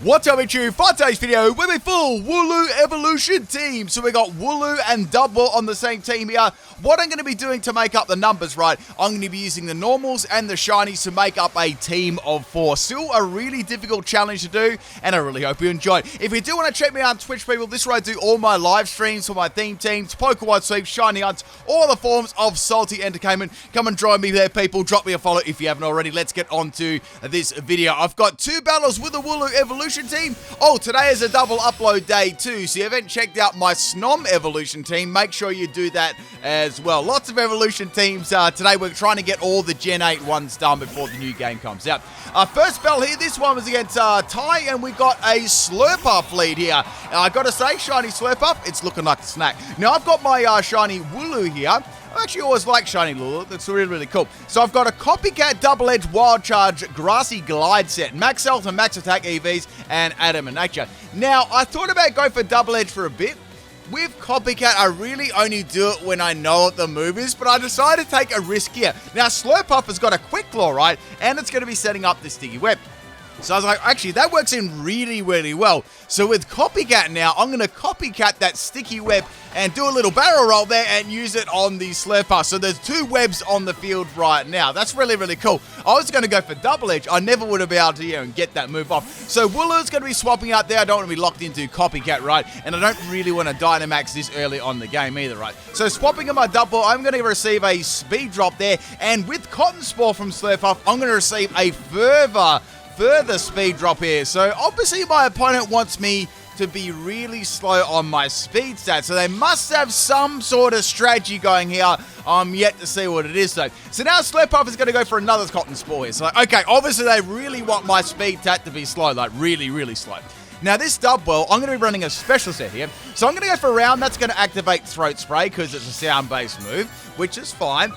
What's up, it's you? For today's video, we're a full Wooloo evolution team. So we got Wooloo and Dubwool on the same team here. What I'm going to be doing to make up the numbers, right, I'm going to be using the normals and the shinies to make up a team of 4. Still a really difficult challenge to do, and I really hope you enjoy it. If you do want to check me out on Twitch, people, this is where I do all my live streams for my theme teams, Pokemon sweeps, shiny hunts, all the forms of salty entertainment. Come and join me there, people. Drop me a follow if you haven't already. Let's get on to this video. I've got 2 battles with the Wooloo evolution team. Oh, today is a double upload day too, so if you haven't checked out my Snom evolution team, make sure you do that as well. Lots of evolution teams today. We're trying to get all the Gen 8 ones done before the new game comes out. Our first battle here, this one was against Ty, and we got a Slurpuff lead here. I gotta say, shiny Slurpuff, it's looking like a snack. Now, I've got my shiny Wooloo here. I actually always like shiny Lulu. That's really, really cool. So I've got a Copycat Double-Edged Wild Charge Grassy Glide set. Max Health and Max Attack EVs and Adamant Nature. Now, I thought about going for Double Edge for a bit. With Copycat, I really only do it when I know what the move is, but I decided to take a risk here. Now, Slurpuff has got a Quick Claw, right? And it's going to be setting up the Sticky Web. So I was like, actually, that works in really, really well. So with Copycat now, I'm going to Copycat that Sticky Web and do a little barrel roll there and use it on the Slurpuff. So there's 2 webs on the field right now. That's really, really cool. I was going to go for Double Edge. I never would have been able to and get that move off. So Wooloo's going to be swapping out there. I don't want to be locked into Copycat, right? And I don't really want to Dynamax this early on the game either, right? So swapping in my Dubwool, I'm going to receive a speed drop there. And with Cotton Spore from Slurpuff, I'm going to receive a further speed drop here. So obviously my opponent wants me to be really slow on my speed stats, so they must have some sort of strategy going here. I'm yet to see what it is though. So now Slurpuff is going to go for another Cotton Spore here. So okay, obviously they really want my speed stat to be slow, like really, really slow. Now this Dubwool, I'm going to be running a special set here. So I'm going to go for a round that's going to activate Throat Spray because it's a sound-based move, which is fine.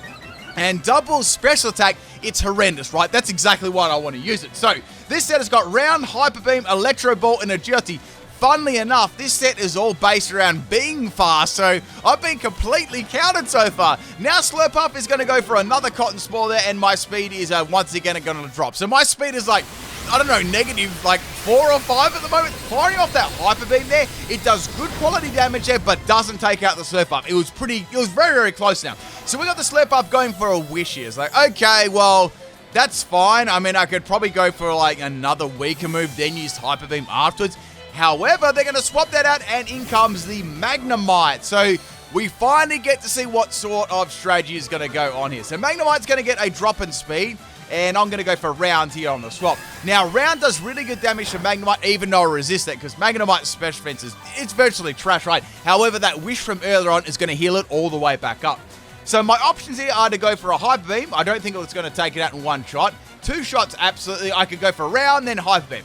And Dubwool's special attack, it's horrendous, right? That's exactly why I want to use it. So, this set has got Round, Hyper Beam, Electro Ball, and Agility. Funnily enough, this set is all based around being fast, so I've been completely countered so far. Now Slurpuff is going to go for another Cotton Spore there, and my speed is once again going to drop. So my speed is like, I don't know, negative like 4 or 5 at the moment. Firing off that Hyper Beam there, it does good quality damage there, but doesn't take out the Slurpuff. It was very, very close now. So we got the Slurpuff going for a Wish here. It's like, okay, well, that's fine. I mean, I could probably go for like another weaker move, then use Hyper Beam afterwards. However, they're going to swap that out, and in comes the Magnemite. So we finally get to see what sort of strategy is going to go on here. So Magnemite's going to get a drop in speed, and I'm going to go for Round here on the swap. Now, Round does really good damage to Magnemite, even though I resist that, because Magnemite's special defense it's virtually trash, right? However, that Wish from earlier on is going to heal it all the way back up. So my options here are to go for a Hyper Beam. I don't think it's going to take it out in 1 shot. 2 shots, absolutely. I could go for Round, then Hyper Beam.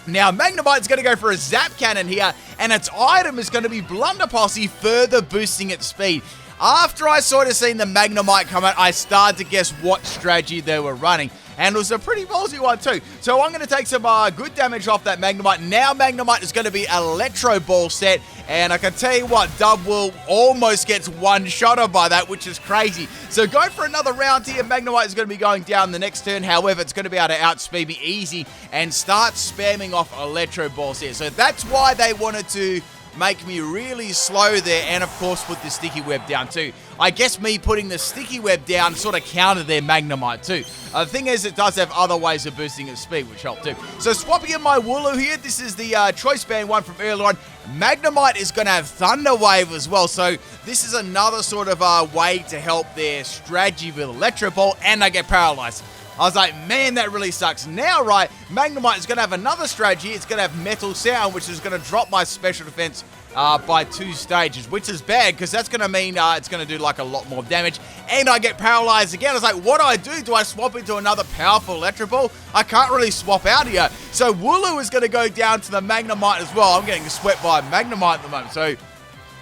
Now, Magnemite's going to go for a Zap Cannon here, and its item is going to be Blunder Posse, further boosting its speed. After I sort of seen the Magnemite come out, I started to guess what strategy they were running. And it was a pretty ballsy one too. So I'm going to take some good damage off that Magnemite. Now Magnemite is going to be Electro Ball set. And I can tell you what, Dubwool almost gets 1-shotter by that, which is crazy. So go for another round here. Magnemite is going to be going down the next turn. However, it's going to be able to outspeed me easy and start spamming off Electro Balls here. So that's why they wanted to make me really slow there, and of course put the Sticky Web down too. I guess me putting the Sticky Web down sort of countered their Magnemite too. The thing is, it does have other ways of boosting its speed, which help too. So swapping in my Wooloo here, this is the Choice Band one from earlier on. Magnemite is going to have Thunder Wave as well, so this is another sort of way to help their strategy with Electro Ball, and I get paralyzed. I was like, man, that really sucks. Now, right, Magnemite is going to have another strategy. It's going to have Metal Sound, which is going to drop my special defense by 2 stages, which is bad because that's going to mean it's going to do like a lot more damage. And I get paralyzed again. I was like, what do? Do I swap into another powerful Electro Ball? I can't really swap out here. So Wooloo is going to go down to the Magnemite as well. I'm getting swept by Magnemite at the moment. So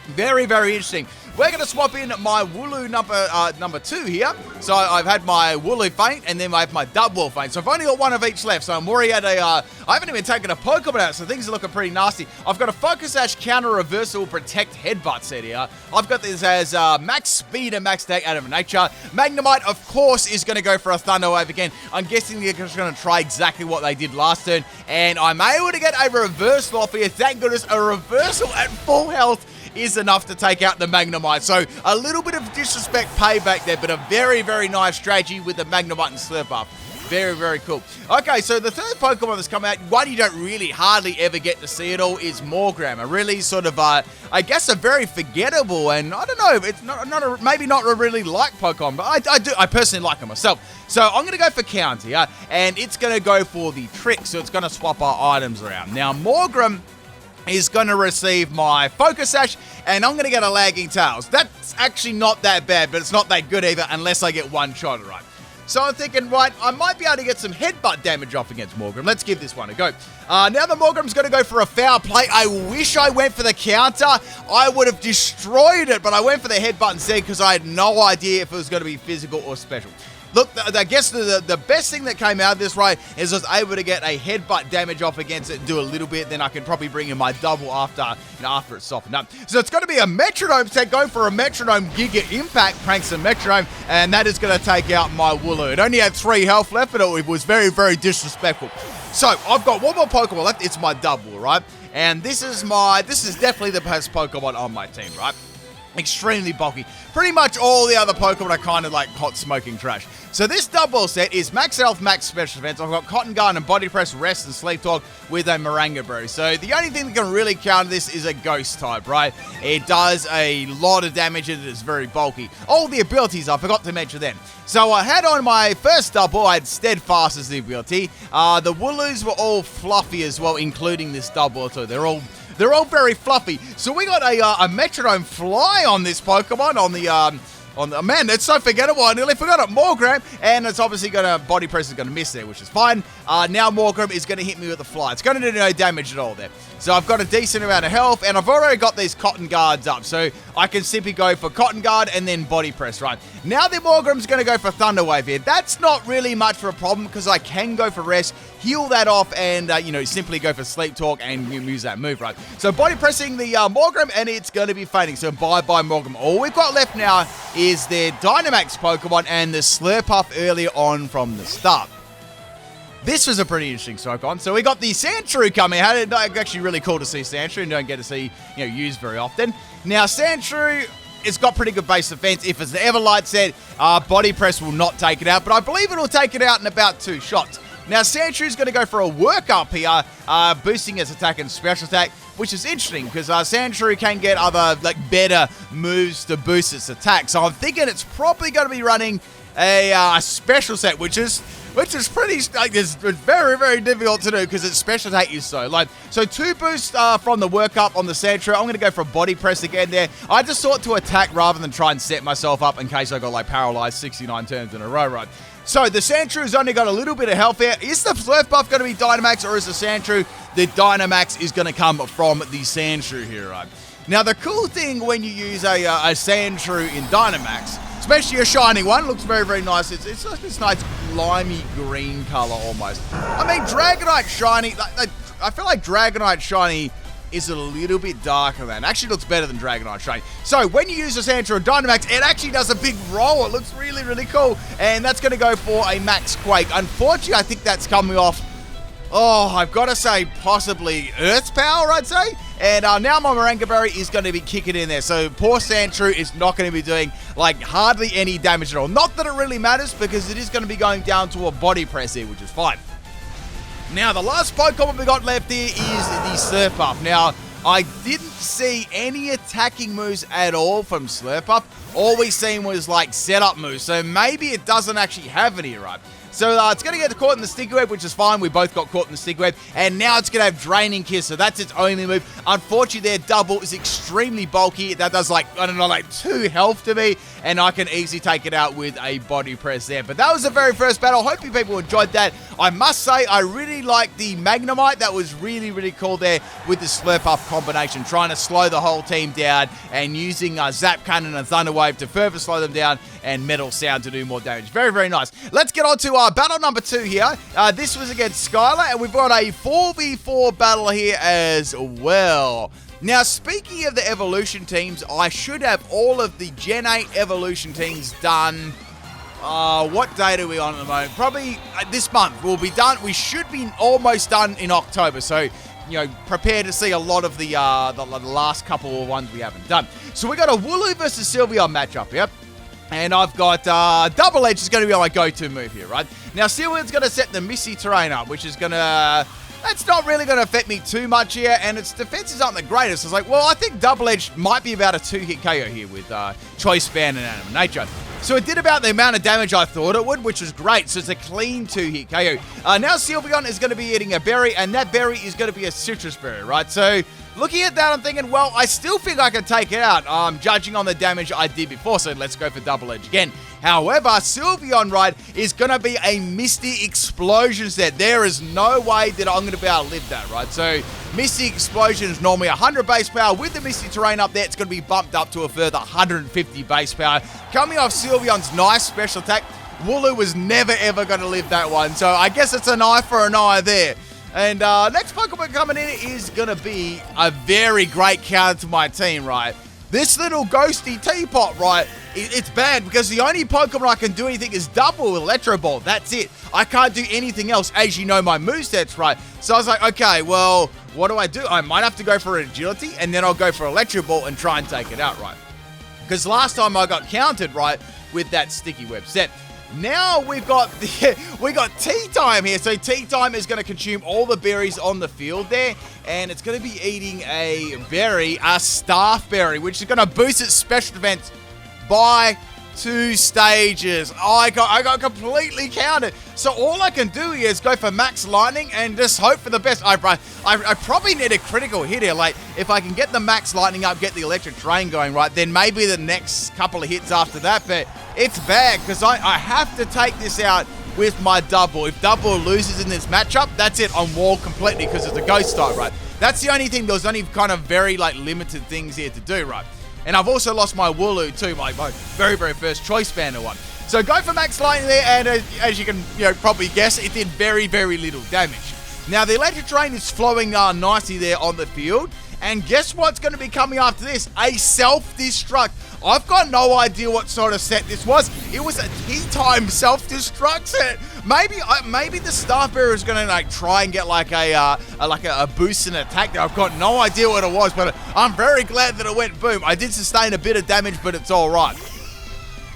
Very, very interesting. We're going to swap in my Wooloo number 2 here. So I've had my Wooloo feint, and then I have my Dubwool feint. So I've only got one of each left. So I'm already at I haven't even taken a Pokemon out, so things are looking pretty nasty. I've got a Focus Sash, Counter Reversal, Protect, Headbutt set here. I've got this as max speed and max attack out of nature. Magnemite, of course, is going to go for a Thunder Wave again. I'm guessing they're just going to try exactly what they did last turn. And I'm able to get a reversal off here. Thank goodness, a reversal at full health is enough to take out the Magnemite. So a little bit of disrespect payback there, but a very, very nice strategy with the Magnemite and Slurpuff. Very, very cool. Okay, so the third Pokemon that's come out, one you don't really hardly ever get to see at all, is Morgram. A really sort of, I guess, a very forgettable, and I don't know, it's maybe not a really like Pokemon, but I personally like him myself. So I'm going to go for Counter, and it's going to go for the Trick, so it's going to swap our items around. Now, Morgram is going to receive my Focus Sash, and I'm going to get a Lagging Tails. That's actually not that bad, but it's not that good either unless I get one shot right. So I'm thinking, right, I might be able to get some headbutt damage off against Morgram. Let's give this one a go. Now the Morgram's going to go for a Foul Play. I wish I went for the counter. I would have destroyed it, but I went for the headbutt instead because I had no idea if it was going to be physical or special. Look, I guess the best thing that came out of this, right, is I was able to get a headbutt damage off against it and do a little bit. Then I can probably bring in my Dubwool after it's softened up. So it's going to be a Metronome set, going for a Metronome Giga Impact, pranks and Metronome, and that is going to take out my Wooloo. It only had 3 health left, but it was very, very disrespectful. So I've got one more Pokemon left. It's my Dubwool, right? And this is definitely the best Pokemon on my team, right? Extremely bulky. Pretty much all the other Pokemon are kind of like hot smoking trash. So this Dubwool set is max health, max special defense. I've got Cotton Guard and Body Press, Rest, and Sleep Talk with a Moringa Berry. So the only thing that can really counter this is a Ghost type, right? It does a lot of damage and it is very bulky. All the abilities I forgot to mention then. So I had on my first Dubwool, I had Steadfast as the ability. The Wooloos were all fluffy as well, including this Dubwool too. They're all very fluffy. So we got a Metronome Fly on this Pokemon on the man, it's so forgettable. I nearly forgot it. Morgram, and it's obviously Body Press is gonna miss there, which is fine. Now Morgram is gonna hit me with the Fly. It's gonna do no damage at all there. So I've got a decent amount of health, and I've already got these Cotton Guards up, so I can simply go for Cotton Guard and then Body Press, right? Now the Morgram's gonna go for Thunder Wave here. That's not really much of a problem because I can go for Rest, heal that off, and simply go for Sleep Talk and use that move, right? So Body Pressing the Morgram, and it's gonna be fainting. So bye Morgram. All we've got left now is their Dynamax Pokemon and the Slurpuff earlier on from the start. This was a pretty interesting Pokemon. So we got the Sandshrew coming out. It's actually really cool to see Sandshrew and don't get to see, used very often. Now Sandshrew, it's got pretty good base defense. If it's the Everlight set, Body Press will not take it out, but I believe it'll take it out in about 2 shots. Now Sandshrew is going to go for a workup here, boosting its attack and special attack, which is interesting because Sandshrew can get other better moves to boost its attack. So I'm thinking it's probably going to be running a special set, which is pretty it's very, very difficult to do because its special attack is so low. So 2 boosts from the workup on the Sandshrew. I'm going to go for a Body Press again there. I just thought to attack rather than try and set myself up in case I got paralyzed 69 turns in a row, right? So the Sandshrew only got a little bit of health here. Is the Slurpuff going to be Dynamax or is the Sandshrew? The Dynamax is going to come from the Sandshrew here, right? Now the cool thing when you use a Sandshrew in Dynamax, especially a shiny one, looks very, very nice. It's like this nice limey green color almost. I mean, Dragonite Shiny, I feel like Dragonite Shiny is a little bit darker than. Actually looks better than Dragonite Shiny. So when you use a Sandshrew or Dynamax, it actually does a big roll. It looks really, really cool. And that's going to go for a Max Quake. Unfortunately, I think that's coming off, I've got to say, possibly Earth's Power, I'd say. And now my Moringa Berry is going to be kicking in there. So poor Sandshrew is not going to be doing, hardly any damage at all. Not that it really matters, because it is going to be going down to a Body Press here, which is fine. Now, the last Pokemon we got left here is the Slurpuff. Now, I didn't see any attacking moves at all from Slurpuff. All we seen was, setup moves. So maybe it doesn't actually have any, right? So it's going to get caught in the sticky web, which is fine. We both got caught in the sticky web. And now it's going to have Draining Kiss, so that's its only move. Unfortunately, their Dubwool is extremely bulky. That does like, I don't know, like 2 health to me. And I can easily take it out with a body press there. But that was the very first battle. Hope you people enjoyed that. I must say, I really like the Magnemite. That was really, really cool there with the Slurp Up combination. Trying to slow the whole team down and using Zap Cannon and Thunder Wave to further slow them down and Metal Sound to do more damage. Very, very nice. Let's get on to battle number 2 here. This was against Skyla, and we've got a 4v4 battle here as well. Now, speaking of the evolution teams, I should have all of the Gen 8 evolution teams done. What date are we on at the moment? Probably this month. We'll be done. We should be almost done in October. So, you know, prepare to see a lot of the last couple of ones we haven't done. So we got a Wooloo versus Sylveon matchup, yep. And I've got Double Edge is going to be my go-to move here, right? Now, Sylveon's going to set the Misty Terrain up, which is going to... That's not really going to affect me too much here, and its defenses aren't the greatest. I was like, well, I think Double Edge might be about a 2-hit KO here with Choice Band and Animal Nature. So it did about the amount of damage I thought it would, which was great. So it's a clean 2-hit KO. Now Sylveon is going to be eating a berry, and that berry is going to be a citrus berry, right? So looking at that, I'm thinking, well, I still think I can take it out, judging on the damage I did before. So let's go for Double Edge again. However, Sylveon, right, is going to be a Misty Explosion set. There is no way that I'm going to be able to live that, right? So Misty Explosion is normally 100 base power. With the Misty Terrain up there, it's going to be bumped up to a further 150 base power. Coming off Sylveon's nice special attack, Wooloo was never, ever going to live that one. So I guess it's an eye for an eye there. And next Pokemon coming in is going to be a very great counter to my team, right? This little ghosty teapot, right, it's bad because the only Pokemon I can do anything is Dubwool Electro Ball. That's it. I can't do anything else, as you know my moveset's, right? So I was like, okay, well, what do? I might have to go for Agility, and then I'll go for Electro Ball and try and take it out, right? Because last time I got countered, right, with that Sticky Web set. Now we've got Tea Time here. So Tea Time is going to consume all the berries on the field there, and it's going to be eating a berry, a Staff Berry, which is going to boost its special defense by 2 stages. I got completely countered. So all I can do here is go for Max Lightning and just hope for the best. I probably need a critical hit here. Like, if I can get the Max Lightning up, get the Electric Drain going, right, then maybe the next couple of hits after that. But it's bad because I have to take this out with my Dubwool. If Dubwool loses in this matchup, that's it. I'm walled completely because it's a Ghost type, right? That's the only thing. There's only kind of very, like, limited things here to do, right? And I've also lost my Wooloo too, my very, very first Choice Banner one. So go for Max Lightning there, and as you can probably guess, it did very, very little damage. Now, the Electric Drain is flowing nicely there on the field. And guess what's going to be coming after this? A Self-Destruct. I've got no idea what sort of set this was. It was a Tea Time Self-Destruct set. Maybe the Staff Bearer is going to like try and get like a boost in attack there. I've got no idea what it was, but I'm very glad that it went boom. I did sustain a bit of damage, but it's all right.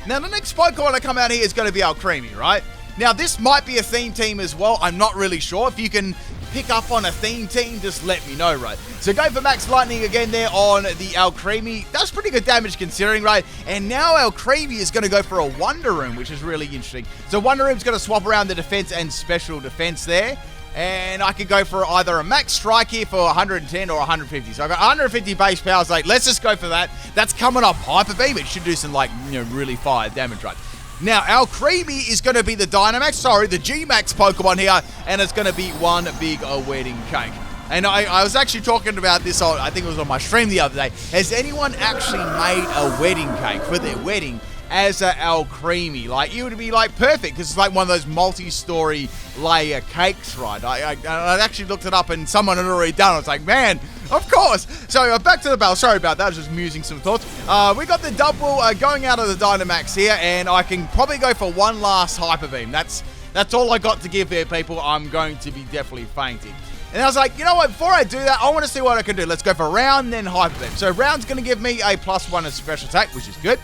Now, the next Pokemon to come out here is going to be Alcremie, right? Now, this might be a theme team as well. I'm not really sure. If you can pick up on a theme team, just let me know, right? So go for Max Lightning again there on the Alcremie. That's pretty good damage considering, right? And now Alcremie is going to go for a Wonder Room, which is really interesting. So Wonder Room's going to swap around the defense and special defense there. And I could go for either a Max Strike here for 110 or 150. So I've got 150 base power. So like, let's just go for that. That's coming off Hyper Beam. It should do some like, really fire damage, right? Now, Alcremie is going to be the the G-Max Pokemon here, and it's going to be one big wedding cake. And I was actually talking about this, I think it was on my stream the other day. Has anyone actually made a wedding cake for their wedding as a Alcremie? Like, it would be like perfect, because it's like one of those multi-story layer cakes, right? I actually looked it up, and someone had already done it. I was like, man, of course. So back to the battle. Sorry about that. I was just musing some thoughts. We got the Dubwool going out of the Dynamax here, and I can probably go for one last Hyper Beam. That's all I got to give there, people. I'm going to be definitely fainting. And I was like, you know what? Before I do that, I want to see what I can do. Let's go for Round, then Hyper Beam. So Round's going to give me a +1 as special attack, which is good.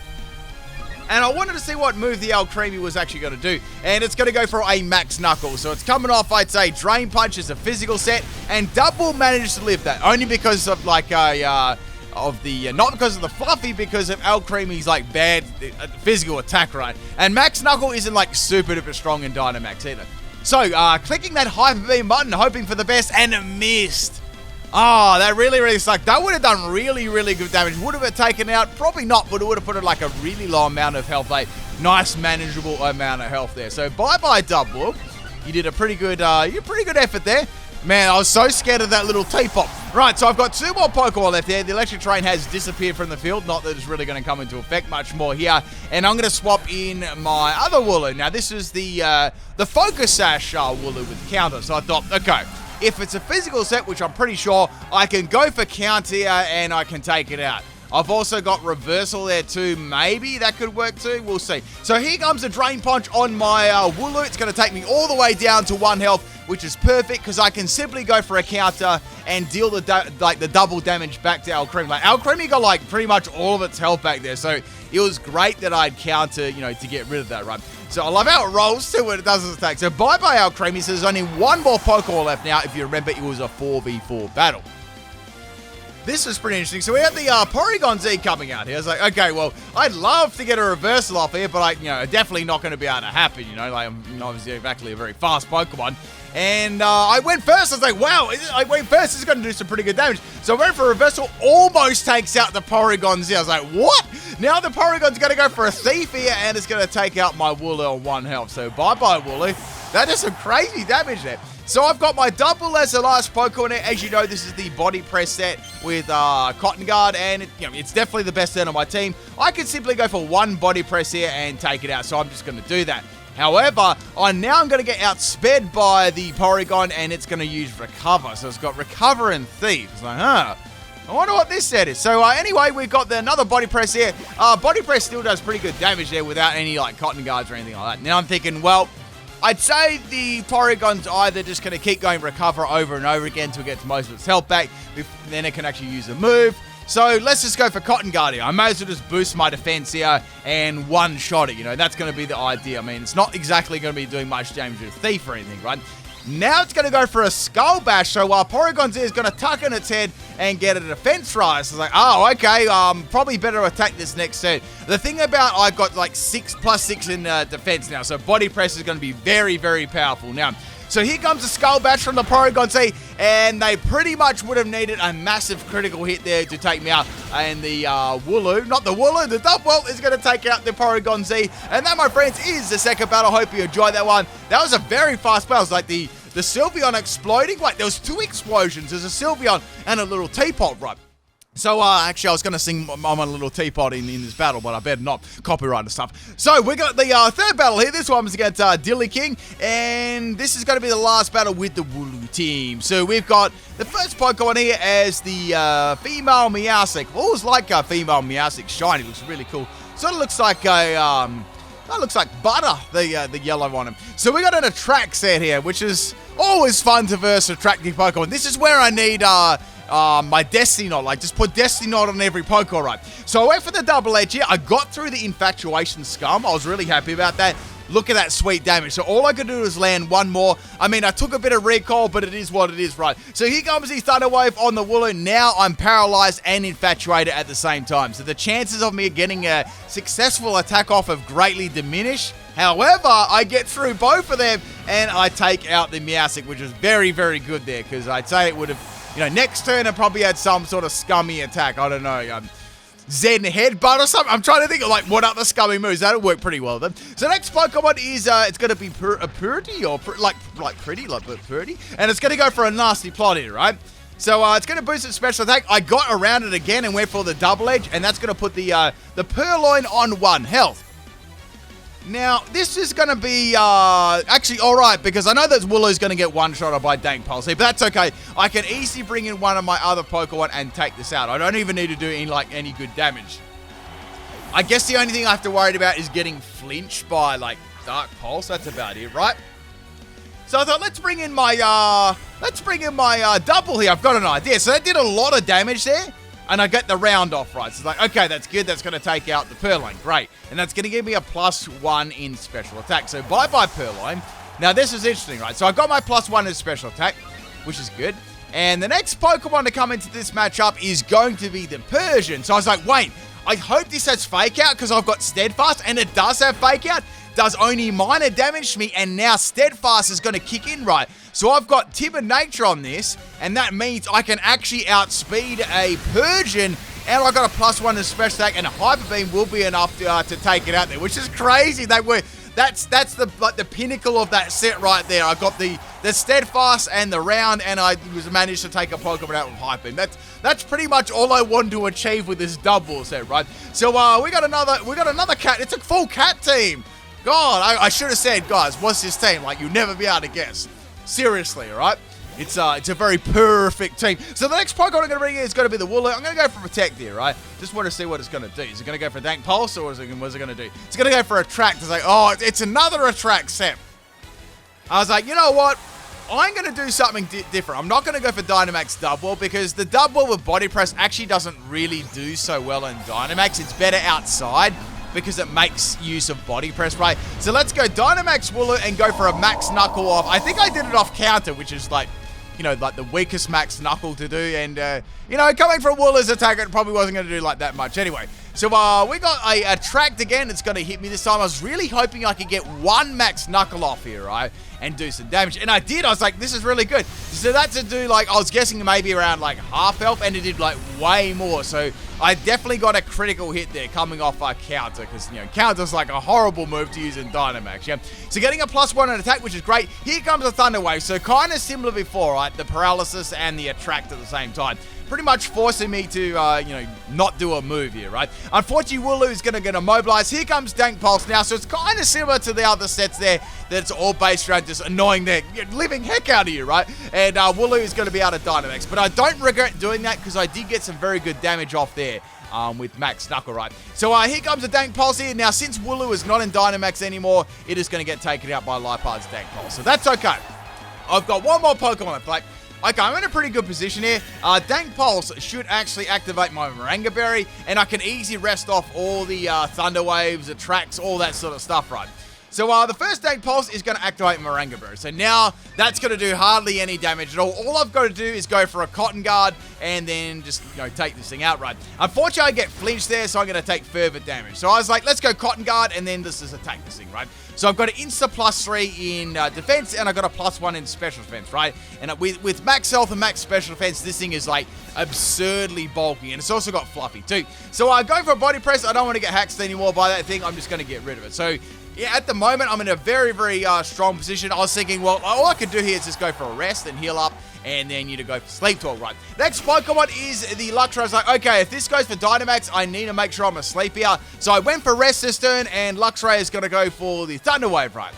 And I wanted to see what move the Alcremie was actually going to do. And it's going to go for a Max Knuckle. So it's coming off, I'd say, Drain Punch is a physical set. And Dubwool managed to live that. Only because of like a not because of the Fluffy, because of Alcreamy's like bad physical attack, right? And Max Knuckle isn't like super duper strong in Dynamax either. So, clicking that Hyper Beam button, hoping for the best, and it missed. Oh, that really, really sucked. That would have done really, really good damage. Would have it taken out? Probably not, but it would have put it like a really low amount of health, a nice, manageable amount of health there. So, bye-bye, Dubwool. You did a pretty good effort there. Man, I was so scared of that little T-pop. Right, so I've got 2 more Pokemon left there. The Electric Train has disappeared from the field. Not that it's really going to come into effect much more here. And I'm going to swap in my other Wooloo. Now, this is the Focus Sash Wooloo with counter. So I thought, okay, if it's a physical set, which I'm pretty sure, I can go for counter here and I can take it out. I've also got reversal there too. Maybe that could work too. We'll see. So here comes a Drain Punch on my Wooloo. It's going to take me all the way down to 1 health, which is perfect because I can simply go for a counter and deal the double damage back to Alcreamy. Like Alcreamy got like pretty much all of its health back there. So it was great that I'd counter, to get rid of that run. So I love how it rolls too when it does its attack. So bye-bye Alcreamy. So there's only 1 more Pokemon left now. If you remember, it was a 4v4 battle. This is pretty interesting. So we have the Porygon Z coming out here. I was like, okay, well, I'd love to get a reversal off here, but definitely not going to be able to happen, Like, I'm obviously exactly a very fast Pokemon. And I went first. I was like, wow, I went first. This is going to do some pretty good damage. So I went for a reversal, almost takes out the Porygon Z. I was like, what? Now the Porygon's going to go for a Thief here, and it's going to take out my Wooloo on 1 health. So bye-bye, Wooloo. That is some crazy damage there. So I've got my Dubwool as the last Pokemon. As you know, this is the Body Press set with Cotton Guard, and it's definitely the best set on my team. I can simply go for 1 Body Press here and take it out, so I'm just going to do that. However, I'm going to get outsped by the Porygon, and it's going to use Recover. So it's got Recover and Thief. It's like, I wonder what this set is. So anyway, we've got another Body Press here. Body Press still does pretty good damage there without any Cotton Guards or anything like that. Now I'm thinking, well, I'd say the Porygon's either just going to keep going Recover over and over again until it gets most of its health back. Then it can actually use a move. So let's just go for Cotton Guard here. I may as well just boost my defense here and one-shot it. That's going to be the idea. I mean, it's not exactly going to be doing much damage with Thief or anything, right? Now it's going to go for a Skull Bash. So while Porygon's is going to tuck in its head and get a defense rise. So it's like, oh, okay, probably better attack this next turn. The thing about I've got like 6+6 in defense now. So Body Press is going to be very, very powerful. Now, so here comes a Skull Bash from the Porygon Z, and they pretty much would have needed a massive critical hit there to take me out. And the Wooloo, not the Wooloo, the Dubwool is going to take out the Porygon Z. And that, my friends, is the second battle. Hope you enjoyed that one. That was a very fast battle. It was like the Sylveon exploding. Like, there was 2 explosions. There's a Sylveon and a little teapot, right? So, actually, I was going to sing I'm a little teapot in this battle, but I better not copyright and stuff. So, we got the third battle here. This one is against Dilly King, and this is going to be the last battle with the Wooloo team. So, we've got the first Pokemon here as the female Meowstic. I've always liked female Meowstic shiny. Looks really cool. Sort of looks like a... that looks like butter, the yellow on him. So we got an Attract set here, which is always fun to verse attractive Pokemon. This is where I need my Destiny Knot. Like, just put Destiny Knot on every Pokemon, right? So I went for the Double Edge here. I got through the Infatuation Scum. I was really happy about that. Look at that sweet damage. So all I could do is land 1 more. I mean, I took a bit of recall, but it is what it is, right? So here comes the Thunder Wave on the Wooloo. Now I'm paralyzed and infatuated at the same time. So the chances of me getting a successful attack off have greatly diminished. However, I get through both of them and I take out the Meowstic, which is very, very good there, because I'd say it would have, next turn it probably had some sort of scummy attack. I don't know. Zen Headbutt or something. I'm trying to think of what other scummy moves. That'll work pretty well then. So next Pokemon is it's going to be Purity or Pretty, and it's going to go for a nasty plot here, right? So it's going to boost its special attack. I got around it again and went for the Double Edge, and that's going to put the Purloin on 1 health. Now, this is going to be actually alright, because I know that Wooloo's going to get one-shot by Dank Pulse here, but that's okay. I can easily bring in one of my other Pokemon and take this out. I don't even need to do any good damage. I guess the only thing I have to worry about is getting flinched by, Dark Pulse. That's about it, right? So I thought, let's bring in my Dubwool here. I've got an idea. So that did a lot of damage there. And I get the round off, right? So it's like, okay, that's good. That's going to take out the Purloin. Great. And that's going to give me a +1 in special attack. So bye-bye Purloin. Now, this is interesting, right? So I got my +1 in special attack, which is good. And the next Pokemon to come into this matchup is going to be the Persian. So I was like, wait, I hope this has Fake Out because I've got Steadfast, and it does have Fake Out. Does only minor damage to me, and now Steadfast is going to kick in, right? So I've got Timid Nature on this, and that means I can actually outspeed a Persian, and I got a +1 to special attack, and a Hyper Beam will be enough to take it out there, which is crazy. That's the pinnacle of that set right there. I got the Steadfast and the Round, and I managed to take a Pokemon out with Hyper Beam. That's pretty much all I wanted to achieve with this Dubwool set, right? So we got another cat. It's a full cat team. God, I should have said, guys, what's this team? Like, you'll never be able to guess. Seriously, all right? It's a very perfect team. So the next Pokemon I'm going to bring in is going to be the Wooloo. I'm going to go for Protect here, right? Just want to see what it's going to do. Is it going to go for Dank Pulse, or what's it going to do? It's going to go for Attract. It's like, oh, it's another Attract set. I was like, you know what? I'm going to do something different. I'm not going to go for Dynamax Dubwool because the Dubwool with Body Press actually doesn't really do so well in Dynamax. It's better outside because it makes use of Body Press, right? So let's go Dynamax Wooloo and go for a Max Knuckle off. I think I did it off counter, which is like, you know, like the weakest Max Knuckle to do. And, you know, coming from Wooloo's attacker, it probably wasn't going to do like that much anyway. So we got a Attract again. It's going to hit me this time. I was really hoping I could get one Max Knuckle off here, right? And do some damage. And I did. I was like, this is really good. So that's to do, like, I was guessing maybe around, like, half health. And it did, like, way more. So I definitely got a critical hit there coming off our counter. Because, you know, counter's, like, a horrible move to use in Dynamax, yeah? So getting a +1 on attack, which is great. Here comes the Thunder Wave. So kind of similar before, right? The Paralysis and the Attract at the same time. Pretty much forcing me to, you know, not do a move here, right? Unfortunately, Wooloo is going to get immobilized. Here comes Dank Pulse now, so it's kind of similar to the other sets there, that it's all based around just annoying the living heck out of you, right? And Wooloo is going to be out of Dynamax, but I don't regret doing that because I did get some very good damage off there with Max Knuckle, right? So here comes a Dank Pulse here. Now, since Wooloo is not in Dynamax anymore, it is going to get taken out by Lipard's Dank Pulse, so that's okay. I've got one more Pokemon to play. Okay, I'm in a pretty good position here. Dank Pulse should actually activate my Moringa Berry, and I can easily rest off all the Thunder Waves, Attracts, all that sort of stuff, right? So the first Dank Pulse is going to activate Moringa Berry. So now that's going to do hardly any damage at all. All I've got to do is go for a Cotton Guard and then just, you know, take this thing out, right? Unfortunately, I get flinched there, so I'm going to take further damage. So I was like, let's go Cotton Guard, and then this is attack this thing, right? So I've got an insta +3 in defense, and I've got a +1 in special defense, right? And with max health and max special defense, this thing is like absurdly bulky, and it's also got fluffy too. So I go for a Body Press. I don't want to get hacked anymore by that thing. I'm just going to get rid of it. So yeah, at the moment, I'm in a very, very strong position. I was thinking, well, all I could do here is just go for a rest and heal up, and then you to go for Sleep Talk, right? Next Pokemon is the Luxray. I was like, okay, if this goes for Dynamax, I need to make sure I'm asleep here. So I went for Rest this turn, and Luxray is going to go for the Thunder Wave, right?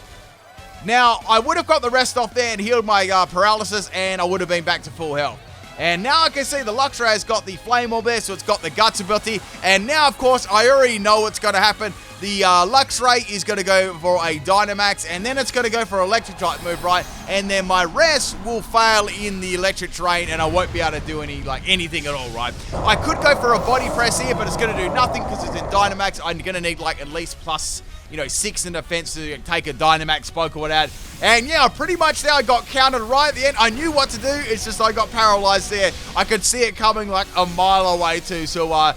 Now, I would have got the rest off there and healed my paralysis, and I would have been back to full health. And now I can see the Luxray has got the Flame Orb there, so it's got the Guts ability. And now, of course, I already know what's going to happen. The Luxray is going to go for a Dynamax, and then it's going to go for an Electric type move, right? And then my rest will fail in the Electric terrain, and I won't be able to do anything at all, right? I could go for a Body Press here, but it's going to do nothing because it's in Dynamax. I'm going to need like at least +6 in defense to take a Dynamax Pokemon out. And yeah, pretty much there I got countered right at the end. I knew what to do. It's just I got paralyzed there. I could see it coming like a mile away too. So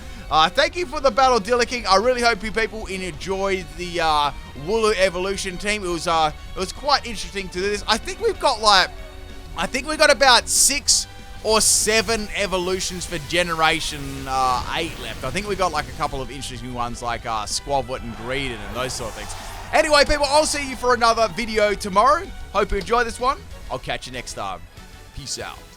thank you for the battle, Dilly King. I really hope you people enjoyed the Wooloo evolution team. It was quite interesting to do this. I think we've got about 6 or 7 evolutions for Generation 8 left. I think we got like a couple of interesting ones like Squavlet and Greedon and those sort of things. Anyway, people, I'll see you for another video tomorrow. Hope you enjoy this one. I'll catch you next time. Peace out.